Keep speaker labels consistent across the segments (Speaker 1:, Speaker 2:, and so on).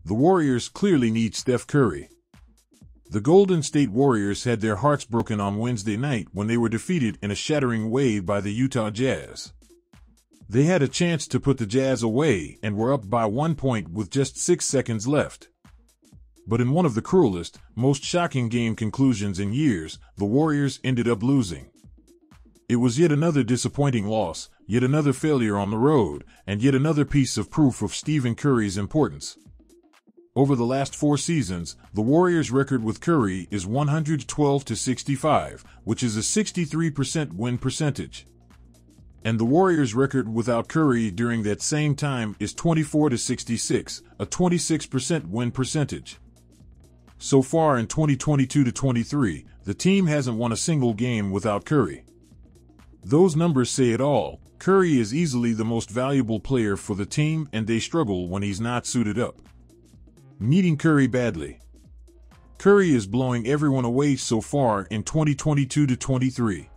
Speaker 1: The Warriors clearly need Steph Curry. The Golden State Warriors had their hearts broken on Wednesday night when they were defeated in a shattering way by the Utah Jazz. They had a chance to put the Jazz away and were up by 1 point with just 6 seconds left. But in one of the cruelest, most shocking game conclusions in years, the Warriors ended up losing. It was yet another disappointing loss, yet another failure on the road, and yet another piece of proof of Stephen Curry's importance. Over the last 4 seasons, the Warriors' record with Curry is 112-65, which is a 63% win percentage. And the Warriors' record without Curry during that same time is 24-66, a 26% win percentage. So far in 2022-23, the team hasn't won a single game without Curry. Those numbers say it all. Curry is easily the most valuable player for the team, and they struggle when he's not suited up. Needing Curry badly. Curry is blowing everyone away so far in 2022-23.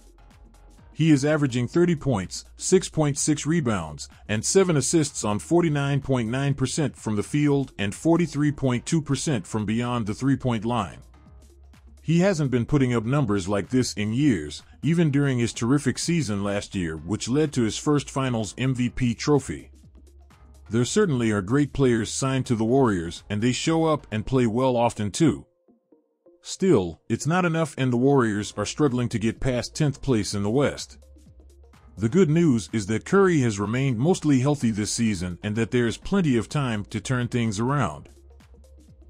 Speaker 1: He is averaging 30 points, 6.6 rebounds, and 7 assists on 49.9% from the field and 43.2% from beyond the three-point line. He hasn't been putting up numbers like this in years, even during his terrific season last year, which led to his first Finals MVP trophy. There certainly are great players signed to the Warriors, and they show up and play well often too. Still, it's not enough, and the Warriors are struggling to get past 10th place in the West. The good news is that Curry has remained mostly healthy this season and that there is plenty of time to turn things around.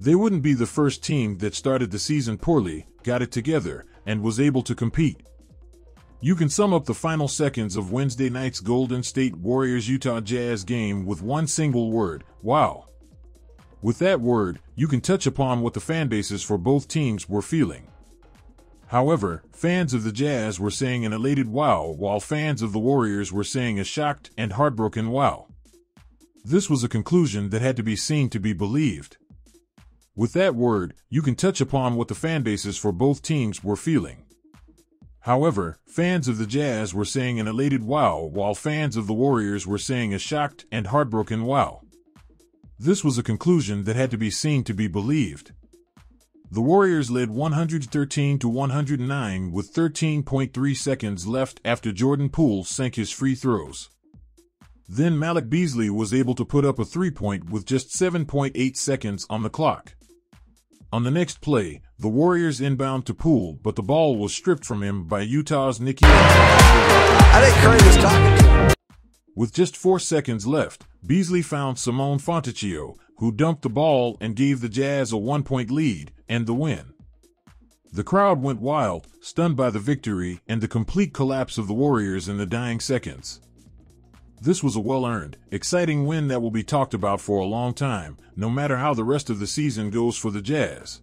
Speaker 1: They wouldn't be the first team that started the season poorly, got it together, and was able to compete. You can sum up the final seconds of Wednesday night's Golden State Warriors-Utah Jazz game with one single word: wow. With that word, you can touch upon what the fan bases for both teams were feeling. However, fans of the Jazz were saying an elated wow, while fans of the Warriors were saying a shocked and heartbroken wow. This was a conclusion that had to be seen to be believed. With that word, you can touch upon what the fan bases for both teams were feeling. However, fans of the Jazz were saying an elated wow, while fans of the Warriors were saying a shocked and heartbroken wow. This was a conclusion that had to be seen to be believed. The Warriors led 113-109 with 13.3 seconds left after Jordan Poole sank his free throws. Then Malik Beasley was able to put up a three-point with just 7.8 seconds on the clock. On the next play, the Warriors inbound to Poole, but the ball was stripped from him by Utah's Nicky.
Speaker 2: I think Curry was talking to him.
Speaker 1: With just 4 seconds left, Beasley found Simone Fontecchio, who dumped the ball and gave the Jazz a 1-point lead and the win. The crowd went wild, stunned by the victory and the complete collapse of the Warriors in the dying seconds. This was a well-earned, exciting win that will be talked about for a long time, no matter how the rest of the season goes for the Jazz.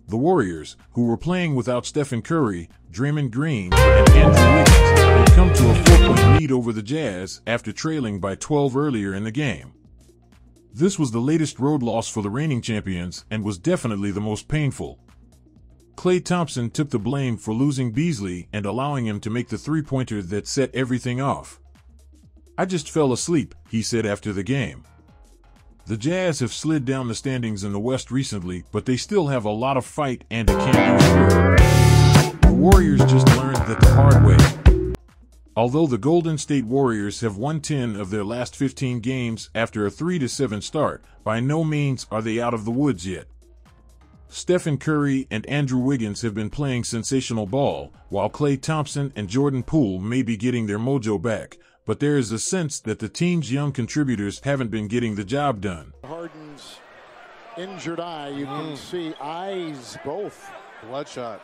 Speaker 1: The Warriors, who were playing without Stephen Curry, Draymond Green, and Andrew Wiggins, had come to a 4-point lead over the Jazz after trailing by 12 earlier in the game. This was the latest road loss for the reigning champions and was definitely the most painful. Klay Thompson took the blame for losing Beasley and allowing him to make the three-pointer that set everything off. "I just fell asleep," he said after the game. The Jazz have slid down the standings in the West recently, but they still have a lot of fight and a can-do spirit. The Warriors just learned that the hard way. Although the Golden State Warriors have won 10 of their last 15 games after a 3-7 start, by no means are they out of the woods yet. Stephen Curry and Andrew Wiggins have been playing sensational ball, while Klay Thompson and Jordan Poole may be getting their mojo back, but there is a sense that the team's young contributors haven't been getting the job done.
Speaker 3: Harden's injured eye, you can see eyes both bloodshot.